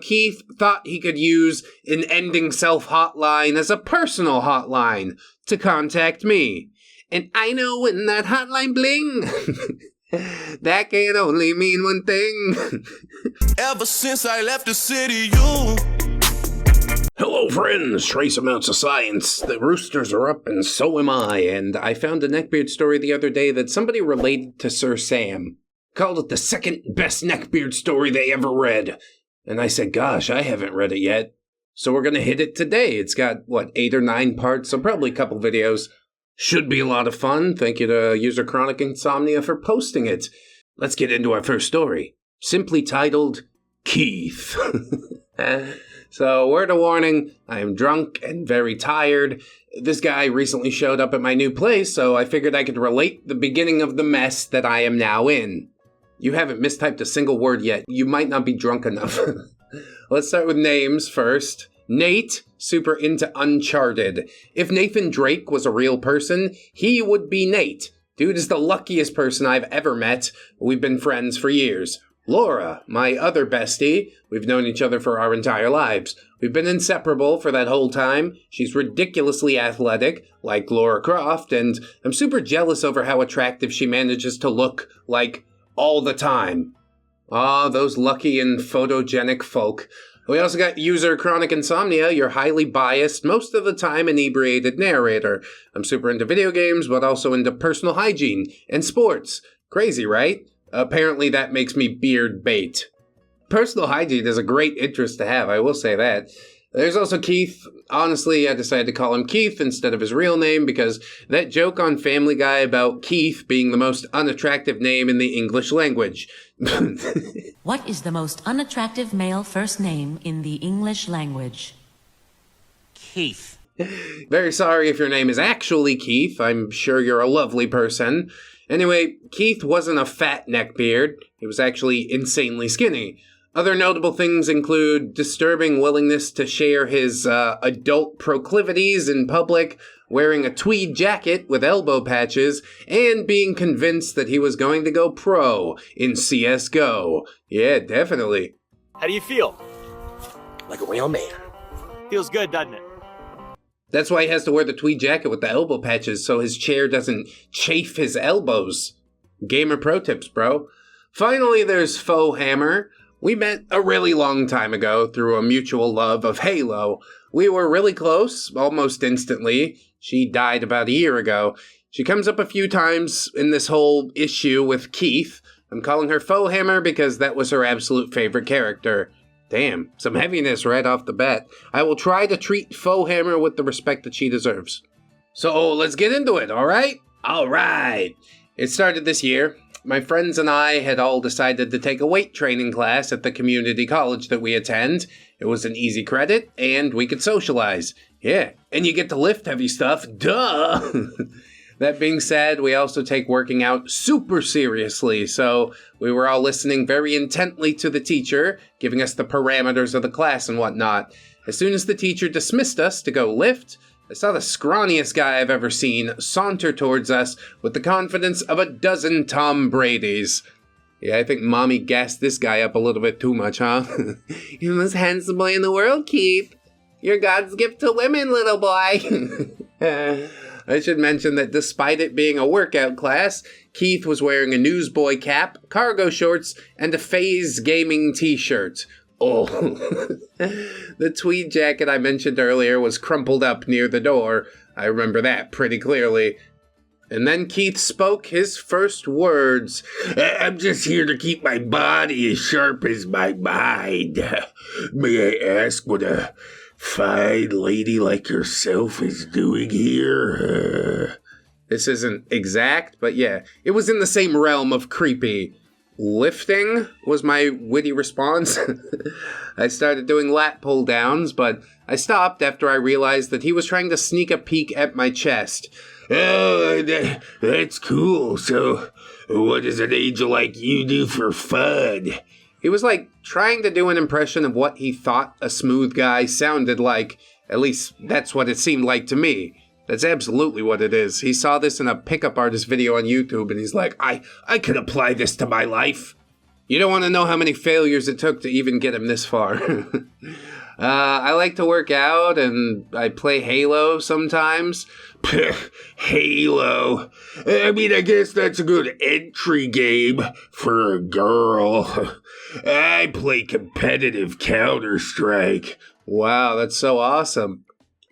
Keith thought he could use an ending self hotline as a personal hotline to contact me. And I know when that hotline bling, that can only mean one thing. Ever since I left the city, you... Hello friends, trace amounts of science. The roosters are up and so am I, and I found a Neckbeard story the other day that somebody related to Sir Sam. Called it the second best Neckbeard story they ever read. And I said, gosh, I haven't read it yet. So we're gonna hit it today. It's got, 8 or 9 parts, so probably a couple videos. Should be a lot of fun. Thank you to user Chronic Insomnia for posting it. Let's get into our first story. Simply titled, Keith. So, word of warning, I am drunk and very tired. This guy recently showed up at my new place, so I figured I could relate the beginning of the mess that I am now in. You haven't mistyped a single word yet. You might not be drunk enough. Let's start with names first. Nate, super into Uncharted. If Nathan Drake was a real person, he would be Nate. Dude is the luckiest person I've ever met. We've been friends for years. Laura, my other bestie. We've known each other for our entire lives. We've been inseparable for that whole time. She's ridiculously athletic, like Laura Croft, and I'm super jealous over how attractive she manages to look, all the time. Ah, those lucky and photogenic folk. We also got user Chronic Insomnia, your highly biased, most of the time inebriated narrator. I'm super into video games, but also into personal hygiene and sports. Crazy, right? Apparently that makes me beard bait. Personal hygiene is a great interest to have, I will say that. There's also Keith. Honestly, I decided to call him Keith instead of his real name because that joke on Family Guy about Keith being the most unattractive name in the English language. What is the most unattractive male first name in the English language? Keith. Very sorry if your name is actually Keith. I'm sure you're a lovely person. Anyway, Keith wasn't a fat neckbeard. He was actually insanely skinny. Other notable things include disturbing willingness to share his adult proclivities in public, wearing a tweed jacket with elbow patches, and being convinced that he was going to go pro in CSGO. Yeah, definitely. How do you feel? Like a real man. Feels good, doesn't it? That's why he has to wear the tweed jacket with the elbow patches so his chair doesn't chafe his elbows. Gamer pro tips, bro. Finally, there's Faux Hammer. We met a really long time ago through a mutual love of Halo. We were really close, almost instantly. She died about a year ago. She comes up a few times in this whole issue with Keith. I'm calling her Faux Hammer because that was her absolute favorite character. Damn, some heaviness right off the bat. I will try to treat Faux Hammer with the respect that she deserves. So let's get into it, alright? Alright. It started this year. My friends and I had all decided to take a weight training class at the community college that we attend. It was an easy credit, and we could socialize. Yeah, and you get to lift heavy stuff, duh! That being said, we also take working out super seriously, so we were all listening very intently to the teacher, giving us the parameters of the class and whatnot. As soon as the teacher dismissed us to go lift, I saw the scrawniest guy I've ever seen saunter towards us with the confidence of a dozen Tom Bradys. Yeah, I think Mommy gassed this guy up a little bit too much, huh? You're the most handsome boy in the world, Keith. You're God's gift to women, little boy. I should mention that despite it being a workout class, Keith was wearing a newsboy cap, cargo shorts, and a FaZe gaming t-shirt. Oh, the tweed jacket I mentioned earlier was crumpled up near the door. I remember that pretty clearly. And then Keith spoke his first words. I'm just here to keep my body as sharp as my mind. May I ask what a fine lady like yourself is doing here? This isn't exact, but yeah, it was in the same realm of creepy. Lifting was my witty response. I started doing lat pull downs, but I stopped after I realized that he was trying to sneak a peek at my chest. Oh, that's cool. So, what does an angel like you do for fun? He was trying to do an impression of what he thought a smooth guy sounded like. At least, that's what it seemed like to me. That's absolutely what it is. He saw this in a pickup artist video on YouTube, and he's like, I could apply this to my life. You don't want to know how many failures it took to even get him this far. I like to work out, and I play Halo sometimes. Halo. I mean, I guess that's a good entry game for a girl. I play competitive Counter-Strike. Wow, that's so awesome.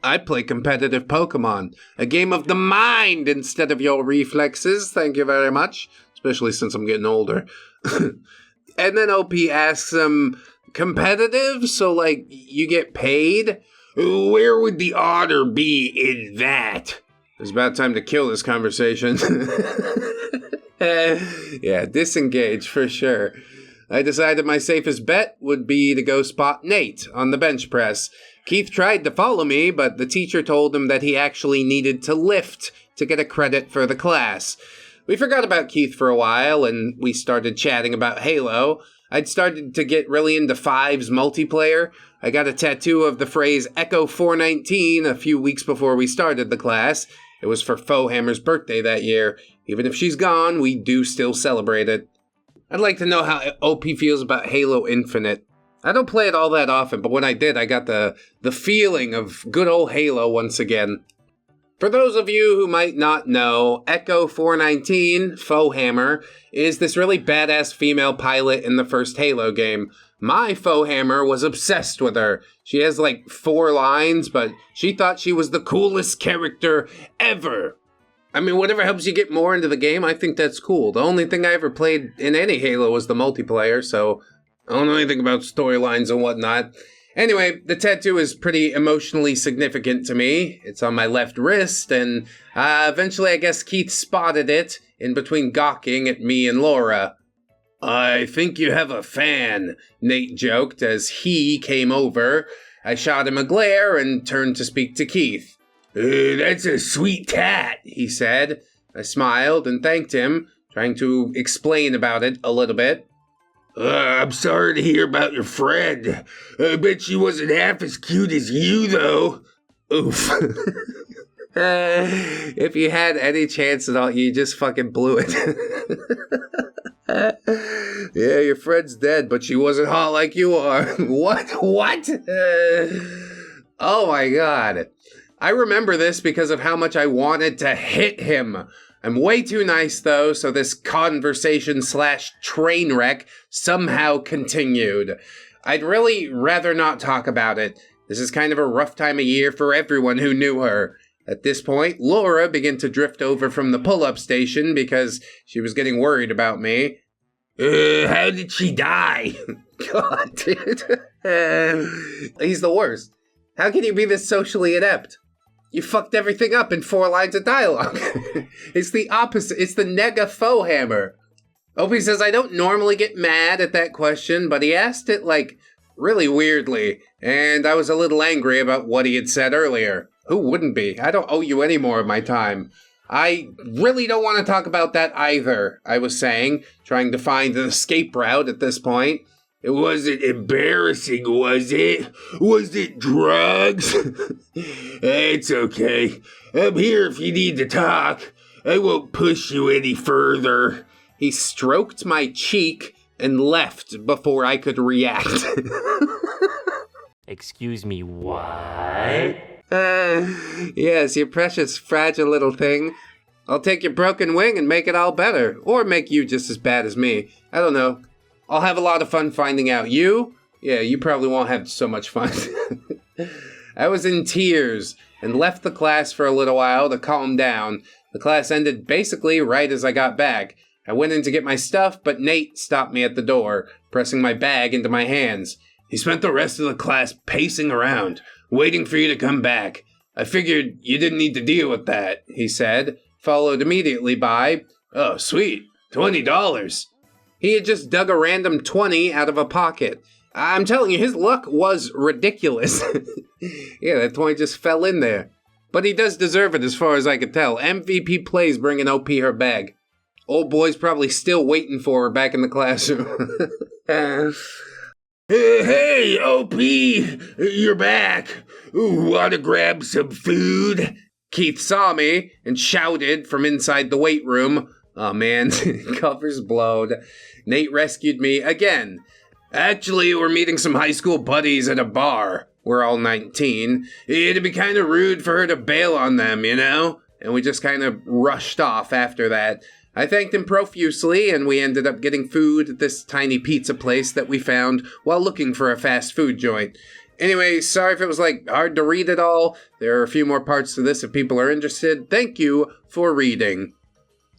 I play competitive Pokemon, a game of the mind instead of your reflexes. Thank you very much, especially since I'm getting older. And then OP asks him, competitive? So, like, you get paid? Where would the honor be in that? It's about time to kill this conversation. Yeah, disengage for sure. I decided my safest bet would be to go spot Nate on the bench press. Keith tried to follow me, but the teacher told him that he actually needed to lift to get a credit for the class. We forgot about Keith for a while, and we started chatting about Halo. I'd started to get really into Five's multiplayer. I got a tattoo of the phrase Echo 419 a few weeks before we started the class. It was for Fohammer's birthday that year. Even if she's gone, we do still celebrate it. I'd like to know how OP feels about Halo Infinite. I don't play it all that often, but when I did, I got the feeling of good old Halo once again. For those of you who might not know, Echo 419, Fohammer, is this really badass female pilot in the first Halo game. My Fohammer was obsessed with her. She has like 4 lines, but she thought she was the coolest character ever. I mean, whatever helps you get more into the game, I think that's cool. The only thing I ever played in any Halo was the multiplayer, so I don't know anything about storylines and whatnot. Anyway, the tattoo is pretty emotionally significant to me. It's on my left wrist, and eventually I guess Keith spotted it in between gawking at me and Laura. I think you have a fan, Nate joked as he came over. I shot him a glare and turned to speak to Keith. That's a sweet tat, he said. I smiled and thanked him, trying to explain about it a little bit. I'm sorry to hear about your friend. I bet she wasn't half as cute as you, though. Oof. If you had any chance at all, you just fucking blew it. Yeah, your friend's dead, but she wasn't hot like you are. What? Oh my god. I remember this because of how much I wanted to hit him. I'm way too nice, though, so this conversation/train wreck somehow continued. I'd really rather not talk about it. This is kind of a rough time of year for everyone who knew her. At this point, Laura began to drift over from the pull-up station because she was getting worried about me. How did she die? God, dude. He's the worst. How can you be this socially inept? You fucked everything up in 4 lines of dialogue. It's the opposite. It's the nega Fohammer. Opie says, I don't normally get mad at that question, but he asked it, like, really weirdly, and I was a little angry about what he had said earlier. Who wouldn't be? I don't owe you any more of my time. I really don't want to talk about that either, I was saying, trying to find an escape route at this point. It wasn't embarrassing, was it? Was it drugs? It's okay. I'm here if you need to talk. I won't push you any further. He stroked my cheek and left before I could react. Excuse me, what? Yes, you precious, fragile little thing. I'll take your broken wing and make it all better. Or make you just as bad as me. I don't know. I'll have a lot of fun finding out. You? Yeah, you probably won't have so much fun. I was in tears and left the class for a little while to calm down. The class ended basically right as I got back. I went in to get my stuff, but Nate stopped me at the door, pressing my bag into my hands. He spent the rest of the class pacing around, waiting for you to come back. I figured you didn't need to deal with that, he said, followed immediately by, oh, sweet, $20. He had just dug a random 20 out of a pocket. I'm telling you, his luck was ridiculous. Yeah, that 20 just fell in there. But he does deserve it as far as I could tell. MVP plays bringing OP her bag. Old boy's probably still waiting for her back in the classroom. Hey, OP, you're back. Wanna grab some food? Keith saw me and shouted from inside the weight room, Oh man, cover's blown. Nate rescued me again. Actually, we're meeting some high school buddies at a bar. We're all 19. It'd be kind of rude for her to bail on them, you know? And we just kind of rushed off after that. I thanked him profusely, and we ended up getting food at this tiny pizza place that we found while looking for a fast food joint. Anyway, sorry if it was, hard to read it all. There are a few more parts to this if people are interested. Thank you for reading.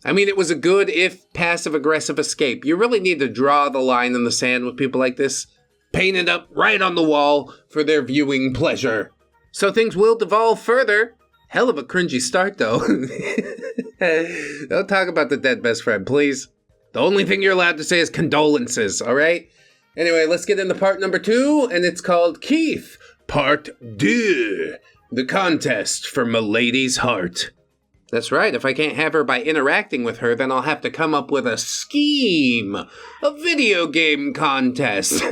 I mean, it was a good, if passive-aggressive escape. You really need to draw the line in the sand with people like this. Paint it up right on the wall for their viewing pleasure. So things will devolve further. Hell of a cringy start, though. Don't talk about the dead best friend, please. The only thing you're allowed to say is condolences, all right? Anyway, let's get into part number 2, and it's called Keith, Part 2. The contest for Milady's heart. That's right, if I can't have her by interacting with her, then I'll have to come up with a scheme. A video game contest.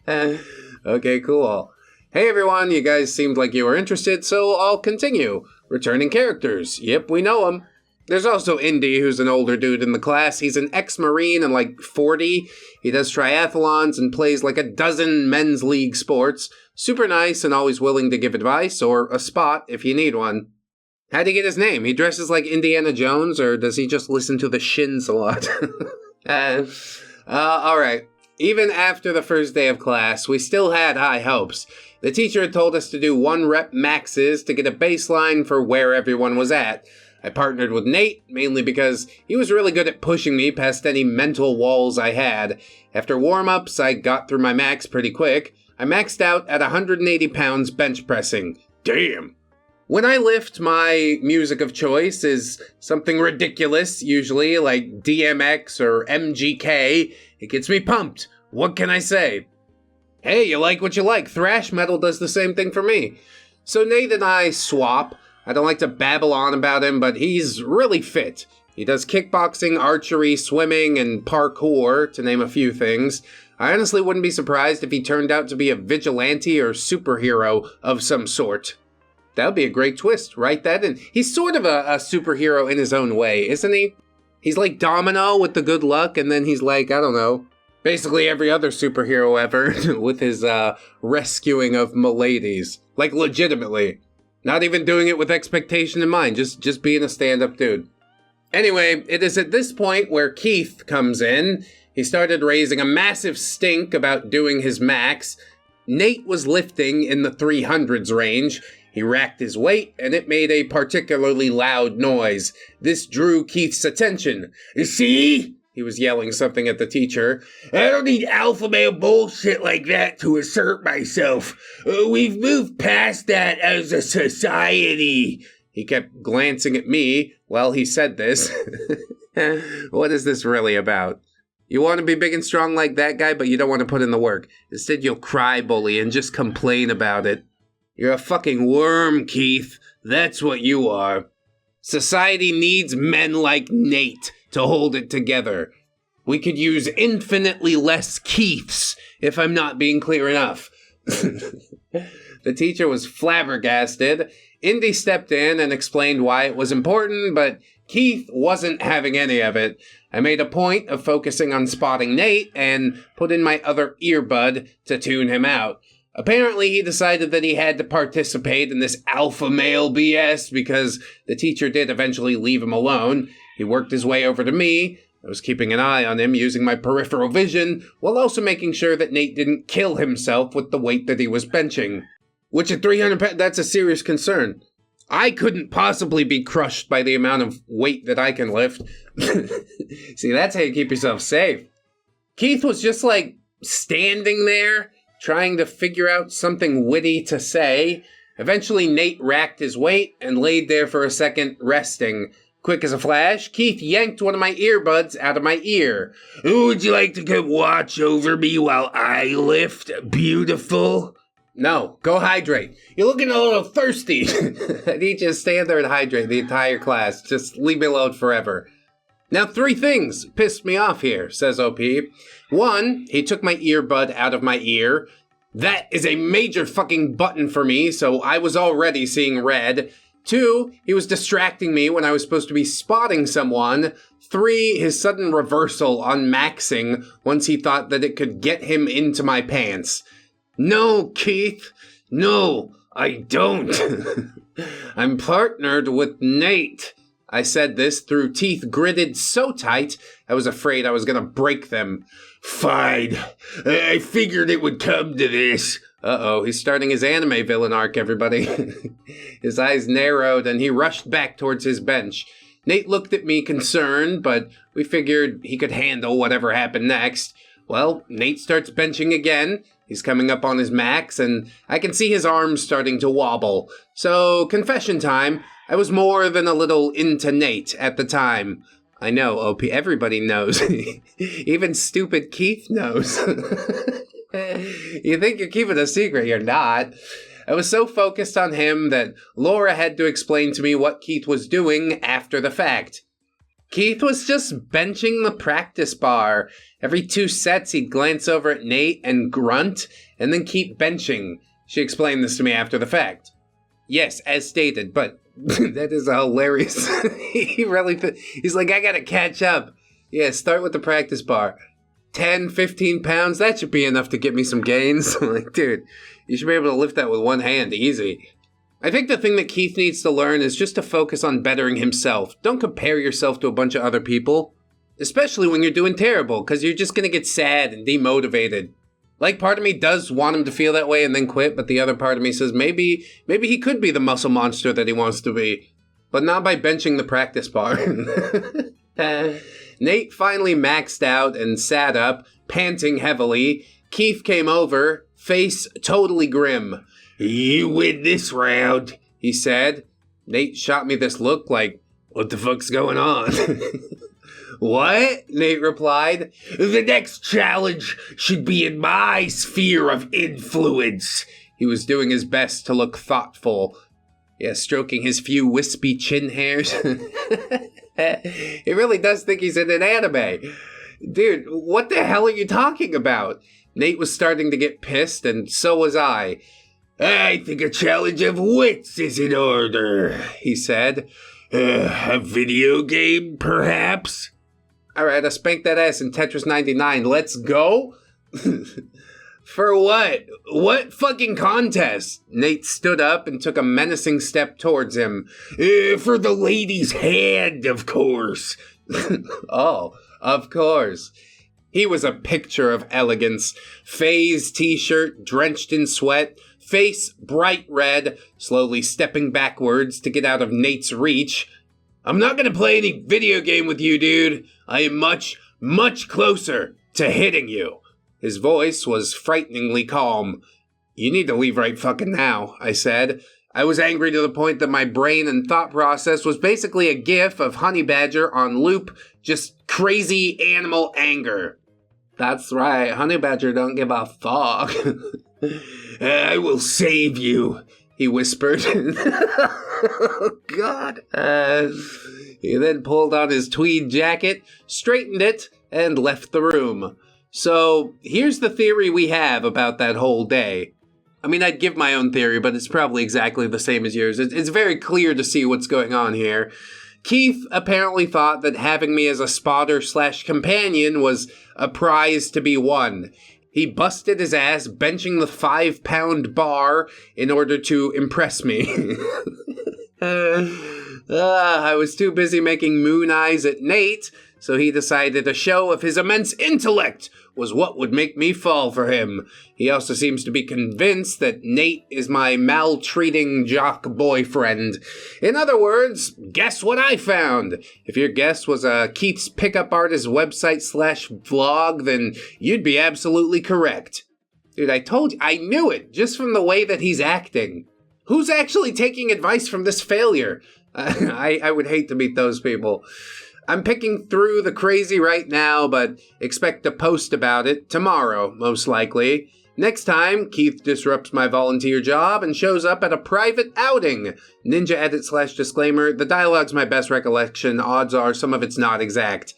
Okay, cool. Hey everyone, you guys seemed like you were interested, so I'll continue. Returning characters. Yep, we know them. There's also Indy, who's an older dude in the class. He's an ex-Marine and 40. He does triathlons and plays a dozen men's league sports. Super nice and always willing to give advice or a spot if you need one. How'd he get his name? He dresses like Indiana Jones, or does he just listen to the Shins a lot? Alright. Even after the first day of class, we still had high hopes. The teacher had told us to do 1-rep maxes to get a baseline for where everyone was at. I partnered with Nate, mainly because he was really good at pushing me past any mental walls I had. After warm-ups, I got through my max pretty quick. I maxed out at 180 pounds bench pressing. Damn! When I lift, my music of choice is something ridiculous, usually, like DMX or MGK. It gets me pumped. What can I say? Hey, you like what you like. Thrash metal does the same thing for me. So Nate and I swap. I don't like to babble on about him, but he's really fit. He does kickboxing, archery, swimming, and parkour, to name a few things. I honestly wouldn't be surprised if he turned out to be a vigilante or superhero of some sort. That would be a great twist. Write that in. He's sort of a superhero in his own way, isn't he? He's like Domino with the good luck, and then he's I don't know, basically every other superhero ever with his rescuing of miladies. Legitimately. Not even doing it with expectation in mind, just being a stand-up dude. Anyway, it is at this point where Keith comes in. He started raising a massive stink about doing his max. Nate was lifting in the 300s range. He racked his weight, and it made a particularly loud noise. This drew Keith's attention. See? He was yelling something at the teacher. I don't need alpha male bullshit like that to assert myself. We've moved past that as a society. He kept glancing at me while he said this. What is this really about? You want to be big and strong like that guy, but you don't want to put in the work. Instead, you'll cry bully and just complain about it. You're a fucking worm, Keith. That's what you are. Society needs men like Nate to hold it together. We could use infinitely less Keiths, if I'm not being clear enough. The teacher was flabbergasted. Indy stepped in and explained why it was important, but Keith wasn't having any of it. I made a point of focusing on spotting Nate and put in my other earbud to tune him out. Apparently, he decided that he had to participate in this alpha male BS because the teacher did eventually leave him alone. He worked his way over to me. I was keeping an eye on him using my peripheral vision, while also making sure that Nate didn't kill himself with the weight that he was benching. Which at 300 pounds, that's a serious concern. I couldn't possibly be crushed by the amount of weight that I can lift. See, that's how you keep yourself safe. Keith was just standing there, trying to figure out something witty to say. Eventually, Nate racked his weight and laid there for a second, resting. Quick as a flash, Keith yanked one of my earbuds out of my ear. Would you like to come watch over me while I lift, beautiful? No, go hydrate. You're looking a little thirsty. I need you to stand there and hydrate the entire class. Just leave me alone forever. Now, 3 things pissed me off here, says OP. 1, he took my earbud out of my ear. That is a major fucking button for me, so I was already seeing red. 2, he was distracting me when I was supposed to be spotting someone. 3, his sudden reversal on maxing once he thought that it could get him into my pants. No, Keith. No, I don't. I'm partnered with Nate. I said this through teeth gritted so tight, I was afraid I was going to break them. Fine. I figured it would come to this. Uh-oh, he's starting his anime villain arc, everybody. His eyes narrowed and he rushed back towards his bench. Nate looked at me concerned, but we figured he could handle whatever happened next. Well, Nate starts benching again. He's coming up on his max, and I can see his arms starting to wobble. So, confession time, I was more than a little into Nate at the time. I know, OP, everybody knows. Even stupid Keith knows. You think you're keeping a secret, you're not. I was so focused on him that Laura had to explain to me what Keith was doing after the fact. Keith was just benching the practice bar. Every 2 sets, he'd glance over at Nate and grunt, and then keep benching. She explained this to me after the fact. Yes, as stated, but that is hilarious. He's like, I gotta catch up. Yeah, start with the practice bar. 10, 15 pounds, that should be enough to get me some gains. I'm like, dude, you should be able to lift that with one hand, easy. I think the thing that Keith needs to learn is just to focus on bettering himself. Don't compare yourself to a bunch of other people. Especially when you're doing terrible, because you're just going to get sad and demotivated. Like, part of me does want him to feel that way and then quit, but the other part of me says maybe he could be the muscle monster that he wants to be. But not by benching the practice bar. Nate finally maxed out and sat up, panting heavily. Keith came over, face totally grim. You win this round, he said. Nate shot me this look like, what the fuck's going on? What? Nate replied. The next challenge should be in my sphere of influence. He was doing his best to look thoughtful. Yeah, stroking his few wispy chin hairs. He really does think he's in an anime. Dude, what the hell are you talking about? Nate was starting to get pissed, and so was I. I think a challenge of wits is in order, he said. A video game, perhaps? Alright, I spanked that ass in Tetris 99. Let's go? For what? What fucking contest? Nate stood up and took a menacing step towards him. For the lady's hand, of course. Oh, of course. He was a picture of elegance. Phase t-shirt, drenched in sweat, face bright red, slowly stepping backwards to get out of Nate's reach. I'm not gonna play any video game with you, dude. I am much, much closer to hitting you. His voice was frighteningly calm. You need to leave right fucking now, I said. I was angry to the point that my brain and thought process was basically a gif of Honey Badger on loop, just crazy animal anger. That's right, Honey Badger don't give a fuck. I will save you, he whispered. Oh, God. He then pulled on his tweed jacket, straightened it, and left the room. So, here's the theory we have about that whole day. I mean, I'd give my own theory, but it's probably exactly the same as yours. It's very clear to see what's going on here. Keith apparently thought that having me as a spotter/companion was a prize to be won. He busted his ass benching the 5-pound bar in order to impress me. I was too busy making moon eyes at Nate, so he decided a show of his immense intellect was what would make me fall for him. He also seems to be convinced that Nate is my maltreating jock boyfriend. In other words, guess what I found? If your guess was a Keith's Pickup Artist website/vlog, then you'd be absolutely correct. Dude, I told you, I knew it, just from the way that he's acting. Who's actually taking advice from this failure? I would hate to meet those people. I'm picking through the crazy right now, but expect to post about it tomorrow, most likely. Next time, Keith disrupts my volunteer job and shows up at a private outing. Ninja edit/disclaimer, the dialogue's my best recollection. Odds are some of it's not exact.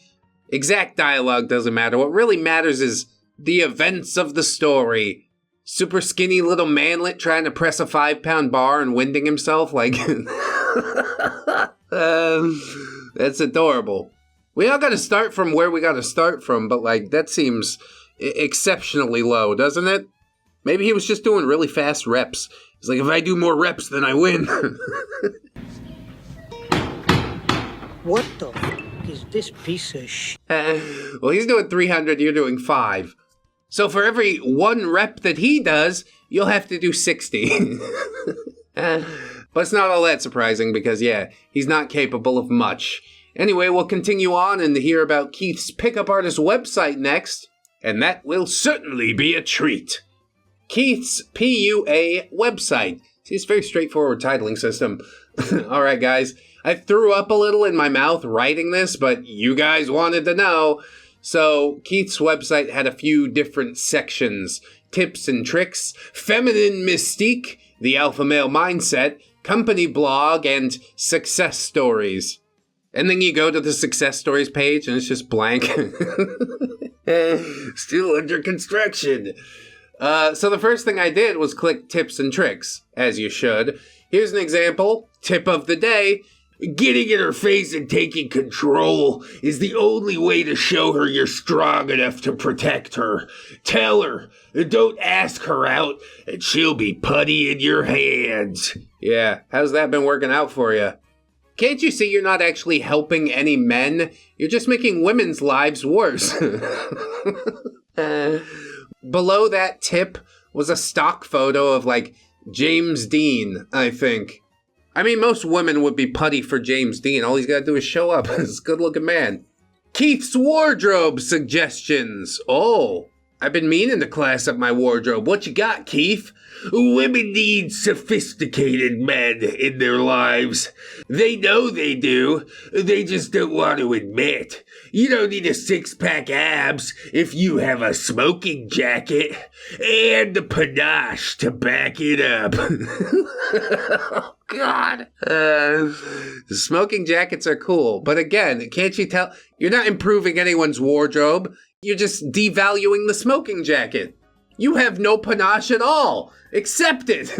Exact dialogue doesn't matter. What really matters is the events of the story. Super skinny little manlet trying to press a 5-pound bar and winding himself like... That's adorable. We all gotta start from where we gotta start from, but like, that seems exceptionally low, doesn't it? Maybe he was just doing really fast reps. He's like, if I do more reps, then I win. What the is this piece of sh**? Well, he's doing 300, you're doing 5. So for every 1 rep that he does, you'll have to do 60. But it's not all that surprising because, yeah, he's not capable of much. Anyway, we'll continue on and hear about Keith's pickup artist website next, and that will certainly be a treat. Keith's PUA website. See, it's a very straightforward titling system. Alright, guys, I threw up a little in my mouth writing this, but you guys wanted to know. So, Keith's website had a few different sections. Tips and tricks, feminine mystique, the alpha male mindset, company blog, and success stories. And then you go to the success stories page and it's just blank. Still under construction. So the first thing I did was click tips and tricks, as you should. Here's an example. Tip of the day. Getting in her face and taking control is the only way to show her you're strong enough to protect her. Tell her, don't ask her out, and she'll be putty in your hands. Yeah, how's that been working out for you? Can't you see you're not actually helping any men? You're just making women's lives worse. Below that tip was a stock photo of, like, James Dean, I think. I mean, most women would be putty for James Dean. All he's got to do is show up. He's a good-looking man. Keith's wardrobe suggestions. Oh, I've been meaning to class up my wardrobe. What you got, Keith? Women need sophisticated men in their lives. They know they do. They just don't want to admit. You don't need a 6-pack abs if you have a smoking jacket and the panache to back it up. Oh, God. Smoking jackets are cool. But again, can't you tell? You're not improving anyone's wardrobe. You're just devaluing the smoking jacket. You have no panache at all. Accept it.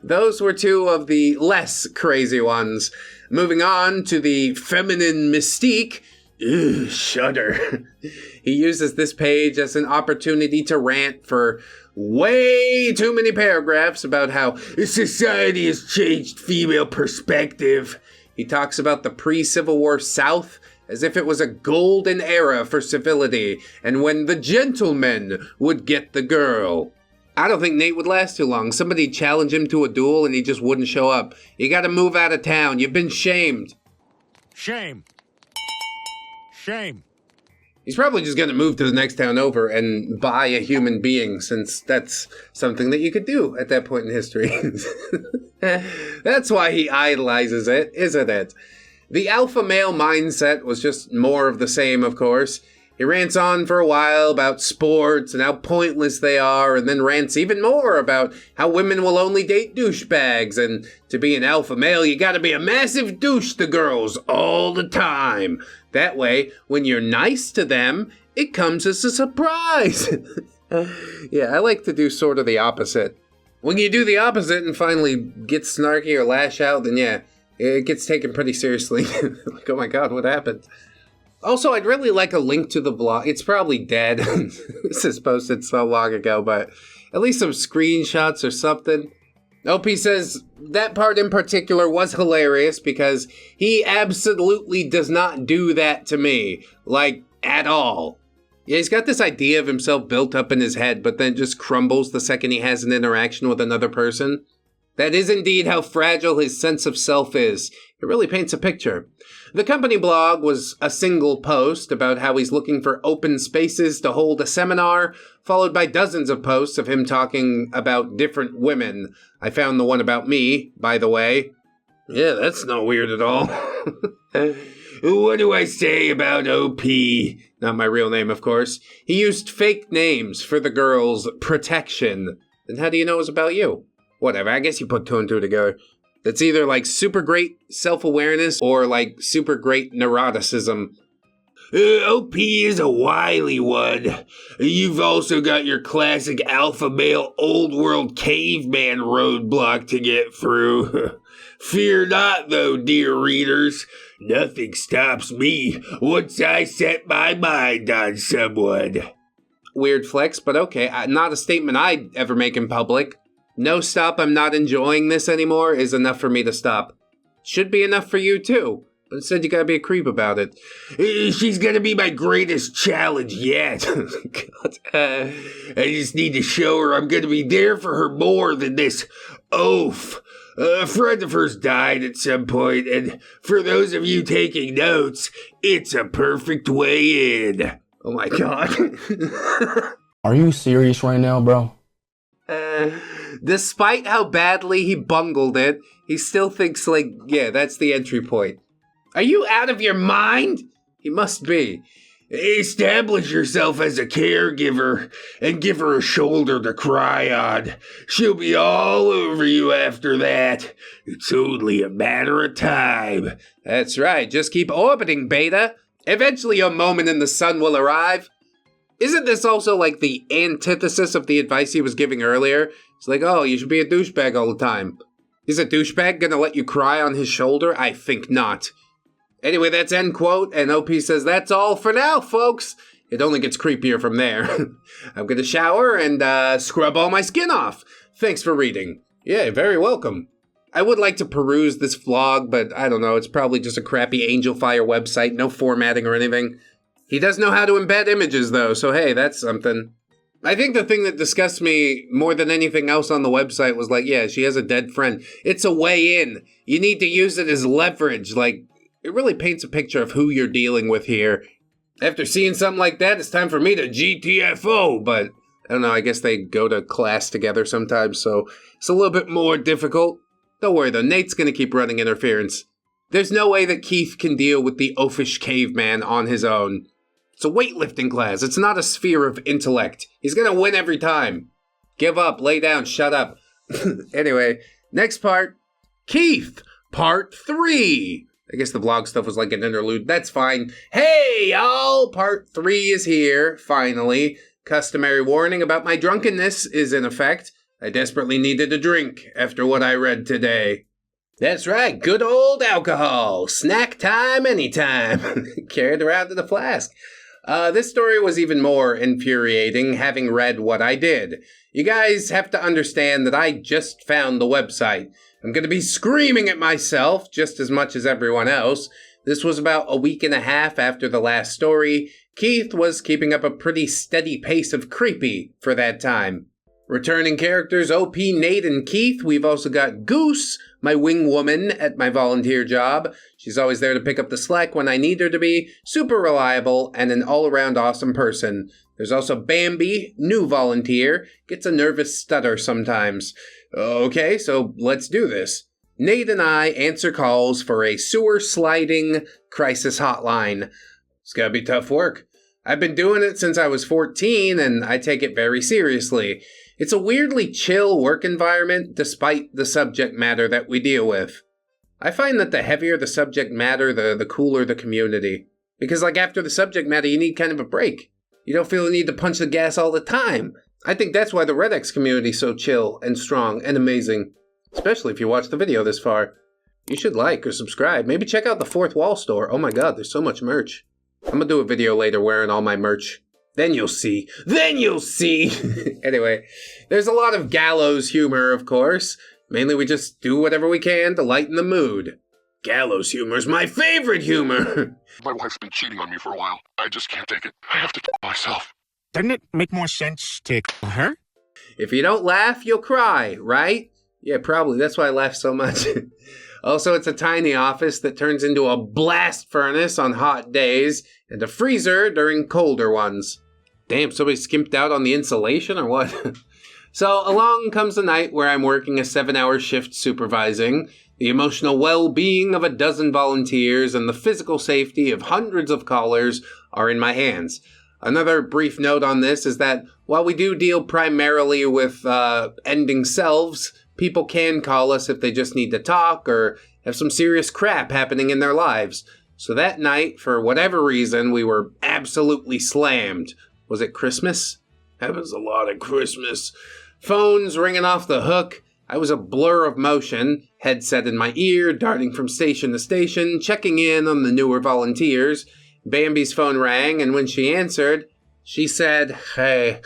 Those were 2 of the less crazy ones. Moving on to the feminine mystique. Ugh, shudder. He uses this page as an opportunity to rant for way too many paragraphs about how society has changed female perspective. He talks about the pre-Civil War South as if it was a golden era for civility, and when the gentleman would get the girl. I don't think Nate would last too long. Somebody'd challenge him to a duel and he just wouldn't show up. You gotta move out of town. You've been shamed. Shame. Shame. He's probably just gonna move to the next town over and buy a human being, since that's something that you could do at that point in history. That's why he idolizes it, isn't it? The alpha male mindset was just more of the same, of course. He rants on for a while about sports and how pointless they are, and then rants even more about how women will only date douchebags, and to be an alpha male, you gotta be a massive douche to girls all the time. That way, when you're nice to them, it comes as a surprise. Yeah, I like to do sort of the opposite. When you do the opposite and finally get snarky or lash out, then yeah, it gets taken pretty seriously. Like, oh my God, what happened? Also, I'd really like a link to the vlog. It's probably dead. This is posted so long ago, but at least some screenshots or something. OP says that part in particular was hilarious because he absolutely does not do that to me. Like, at all. Yeah, he's got this idea of himself built up in his head, but then it just crumbles the second he has an interaction with another person. That is indeed how fragile his sense of self is. It really paints a picture. The company blog was a single post about how he's looking for open spaces to hold a seminar, followed by dozens of posts of him talking about different women. I found the one about me, by the way. Yeah, that's not weird at all. What do I say about OP? Not my real name, of course. He used fake names for the girl's protection. Then how do you know it was about you? Whatever, I guess you put 2 and 2 together. That's either like super great self-awareness or like super great neuroticism. OP is a wily one. You've also got your classic alpha male old world caveman roadblock to get through. Fear not, though, dear readers. Nothing stops me once I set my mind on someone. Weird flex, but okay. Not a statement I'd ever make in public. No stop, I'm not enjoying this anymore is enough for me to stop. Should be enough for you, too. But instead, you gotta be a creep about it. She's gonna be my greatest challenge yet. God. I just need to show her I'm gonna be there for her more than this oaf. A friend of hers died at some point, and for those of you taking notes, it's a perfect way in. Oh my god. Are you serious right now, bro? Despite how badly he bungled it, he still thinks like, yeah, that's the entry point. Are you out of your mind? He must be. Establish yourself as a caregiver and give her a shoulder to cry on. She'll be all over you after that. It's only a matter of time. That's right. Just keep orbiting, Beta. Eventually your moment in the sun will arrive. Isn't this also like the antithesis of the advice he was giving earlier? It's like, oh, you should be a douchebag all the time. Is a douchebag gonna let you cry on his shoulder? I think not. Anyway, that's end quote, and OP says, that's all for now, folks. It only gets creepier from there. I'm gonna shower and scrub all my skin off. Thanks for reading. Yeah, very welcome. I would like to peruse this vlog, but I don't know, it's probably just a crappy Angel Fire website, no formatting or anything. He does know how to embed images, though, so hey, that's something. I think the thing that disgusts me more than anything else on the website was like, yeah, she has a dead friend. It's a way in. You need to use it as leverage, like... It really paints a picture of who you're dealing with here. After seeing something like that, it's time for me to GTFO, but I don't know, I guess they go to class together sometimes, so it's a little bit more difficult. Don't worry though, Nate's gonna keep running interference. There's no way that Keith can deal with the oafish caveman on his own. It's a weightlifting class, it's not a sphere of intellect. He's gonna win every time. Give up, lay down, shut up. Anyway, next part, Keith, part 3. I guess the vlog stuff was like an interlude. That's fine. Hey, y'all! Part 3 is here, finally. Customary warning about my drunkenness is in effect. I desperately needed a drink after what I read today. That's right, good old alcohol. Snack time anytime. Carried around in a flask. This story was even more infuriating having read what I did. You guys have to understand that I just found the website. I'm going to be screaming at myself just as much as everyone else. This was about a week and a half after the last story. Keith was keeping up a pretty steady pace of creepy for that time. Returning characters OP, Nate, and Keith. We've also got Goose, my wing woman at my volunteer job. She's always there to pick up the slack when I need her to be, super reliable, and an all-around awesome person. There's also Bambi, new volunteer, gets a nervous stutter sometimes. Okay, so let's do this. Nate and I answer calls for a sewer sliding crisis hotline. It's gotta be tough work. I've been doing it since I was 14, and I take it very seriously. It's a weirdly chill work environment, despite the subject matter that we deal with. I find that the heavier the subject matter, the cooler the community. Because like after the subject matter, you need kind of a break. You don't feel the need to punch the gas all the time. I think that's why the ReddX community is so chill and strong and amazing. Especially if you watch the video this far. You should like or subscribe. Maybe check out the Fourth Wall store. Oh my god, there's so much merch. I'm gonna do a video later wearing all my merch. Then you'll see. Then you'll see! Anyway, there's a lot of gallows humor, of course. Mainly we just do whatever we can to lighten the mood. Gallows humor's my favorite humor! My wife's been cheating on me for a while. I just can't take it. I have to myself. Doesn't it make more sense to kill her? If you don't laugh, you'll cry, right? Yeah, probably. That's why I laugh so much. Also, it's a tiny office that turns into a blast furnace on hot days and a freezer during colder ones. Damn, somebody skimped out on the insulation or what? So along comes the night where I'm working a 7-hour shift supervising. The emotional well-being of a dozen volunteers and the physical safety of hundreds of callers are in my hands. Another brief note on this is that while we do deal primarily with ending selves, people can call us if they just need to talk or have some serious crap happening in their lives. So that night, for whatever reason, we were absolutely slammed. Was it Christmas? Happens a lot at Christmas. Phones ringing off the hook. I was a blur of motion, headset in my ear, darting from station to station, checking in on the newer volunteers. Bambi's phone rang, and when she answered, she said, "Hey,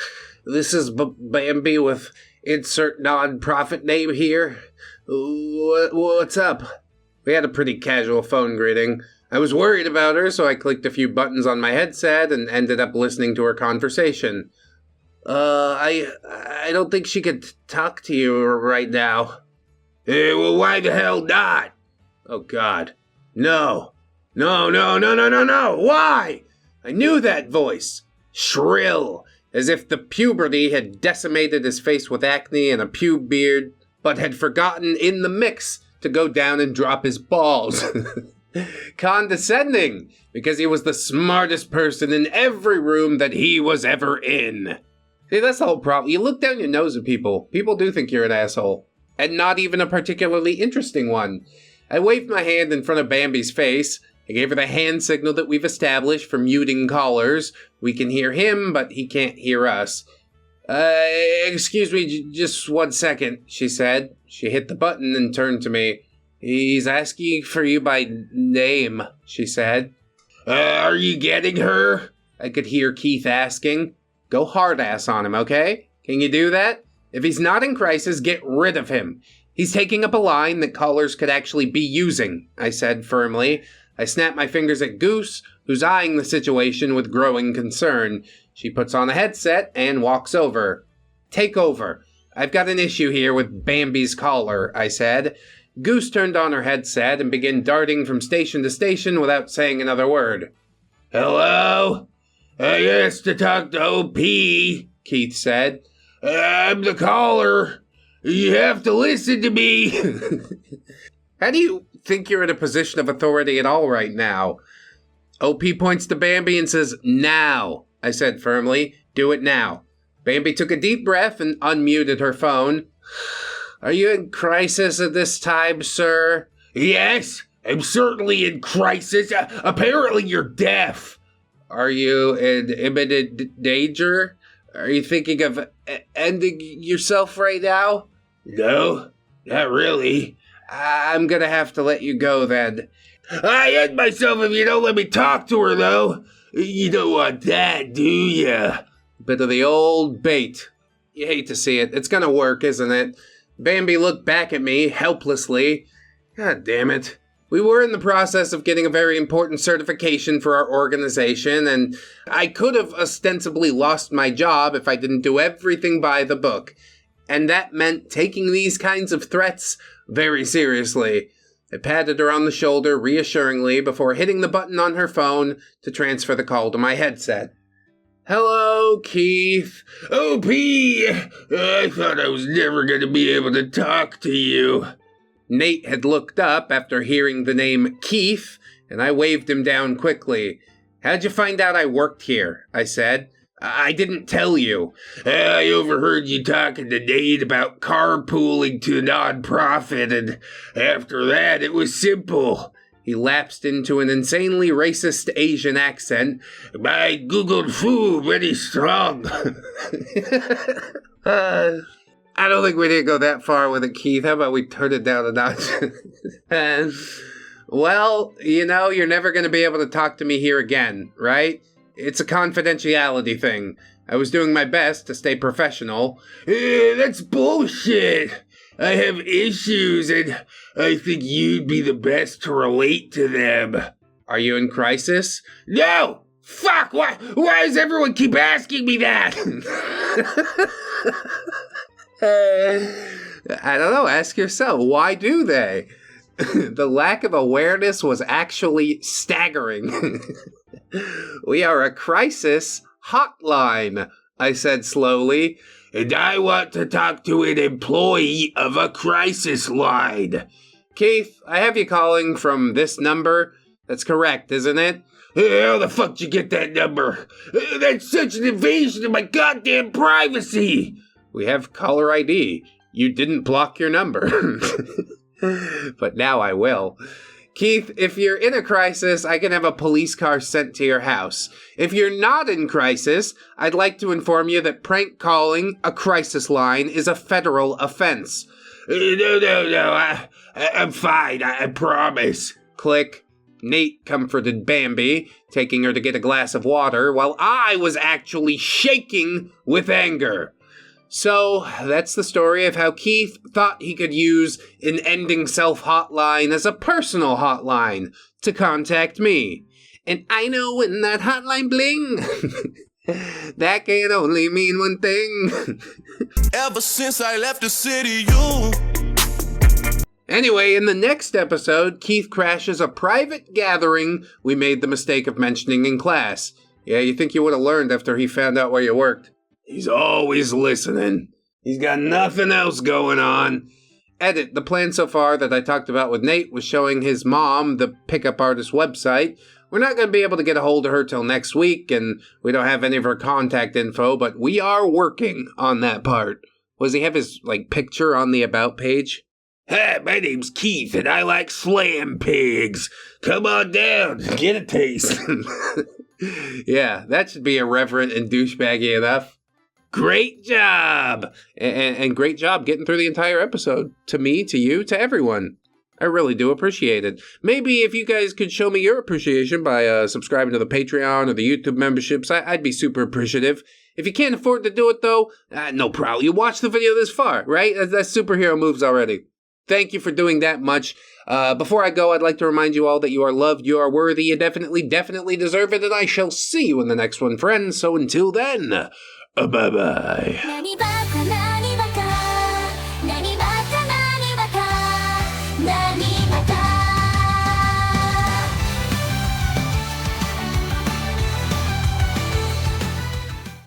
this is Bambi with insert non-profit name here. What's up?" We had a pretty casual phone greeting. I was worried about her, so I clicked a few buttons on my headset and ended up listening to her conversation. I don't think she could talk to you right now." Well, why the hell not? Oh, God. No. No. Why? I knew that voice. Shrill, as if the puberty had decimated his face with acne and a pube beard, but had forgotten in the mix to go down and drop his balls. Condescending, because he was the smartest person in every room that he was ever in. See, that's the whole problem. You look down your nose at people. People do think you're an asshole. And not even a particularly interesting one. I waved my hand in front of Bambi's face. I gave her the hand signal that we've established for muting callers. We can hear him, but he can't hear us. Excuse me, just 1 second, she said. She hit the button and turned to me. "He's asking for you by name," she said. Are you getting her? I could hear Keith asking. Go hard ass on him, okay? Can you do that? If he's not in crisis, get rid of him. He's taking up a line that callers could actually be using, I said firmly. I snapped my fingers at Goose, who's eyeing the situation with growing concern. She puts on a headset and walks over. Take over. I've got an issue here with Bambi's caller, I said. Goose turned on her headset and began darting from station to station without saying another word. Hello? I asked to talk to OP, Keith said. I'm the caller. You have to listen to me. How do you think you're in a position of authority at all right now? OP points to Bambi and says, "Now," I said firmly. "Do it now." Bambi took a deep breath and unmuted her phone. "Are you in crisis at this time, sir?" Yes, I'm certainly in crisis. Apparently you're deaf. Are you in imminent danger? Are you thinking of ending yourself right now? No, not really. I'm gonna have to let you go then. I end myself if you don't let me talk to her, though. You don't want that, do ya? Bit of the old bait. You hate to see it. It's gonna work, isn't it? Bambi looked back at me, helplessly. God damn it. We were in the process of getting a very important certification for our organization, and I could have ostensibly lost my job if I didn't do everything by the book. And that meant taking these kinds of threats very seriously. I patted her on the shoulder reassuringly before hitting the button on her phone to transfer the call to my headset. "Hello, Keith." OP, I thought I was never going to be able to talk to you. Nate had looked up after hearing the name Keith, and I waved him down quickly. "How'd you find out I worked here?" I said. "I didn't tell you." I overheard you talking to Nate about carpooling to a non-profit, and after that it was simple. He lapsed into an insanely racist Asian accent. I googled food very strong. I don't think we need to go that far with it, Keith. How about we turn it down a notch? Well, you know, you're never going to be able to talk to me here again, right? It's a confidentiality thing. I was doing my best to stay professional. That's bullshit. I have issues, and I think you'd be the best to relate to them. Are you in crisis? No! Fuck! Why does everyone keep asking me that? I don't know. Ask yourself. Why do they? The lack of awareness was actually staggering. We are a crisis hotline, I said slowly. And I want to talk to an employee of a crisis line. Keith, I have you calling from this number. That's correct, isn't it? How the fuck did you get that number? That's such an invasion of my goddamn privacy. We have caller ID. You didn't block your number. But now I will. Keith, if you're in a crisis, I can have a police car sent to your house. If you're not in crisis, I'd like to inform you that prank calling a crisis line is a federal offense. No, I'm fine, I promise. Click. Nate comforted Bambi, taking her to get a glass of water, while I was actually shaking with anger. So, that's the story of how Keith thought he could use an ending self hotline as a personal hotline to contact me. And I know when that hotline bling, that can only mean one thing. Ever since I left the city, you. Anyway, in the next episode, Keith crashes a private gathering we made the mistake of mentioning in class. Yeah, you think you would have learned after he found out where you worked. He's always listening. He's got nothing else going on. Edit, the plan so far that I talked about with Nate was showing his mom the pickup artist website. We're not going to be able to get a hold of her till next week, and we don't have any of her contact info, but we are working on that part. Does he have his, picture on the About page? Hi, my name's Keith, and I like slam pigs. Come on down, get a taste. Yeah, that should be irreverent and douchebaggy enough. Great job! And great job getting through the entire episode. To me, to you, to everyone. I really do appreciate it. Maybe if you guys could show me your appreciation by subscribing to the Patreon or the YouTube memberships, I'd be super appreciative. If you can't afford to do it, though, no problem. You watched the video this far, right? That's superhero moves already. Thank you for doing that much. Before I go, I'd like to remind you all that you are loved, you are worthy, you definitely deserve it, and I shall see you in the next one, friends. So until then, bye-bye.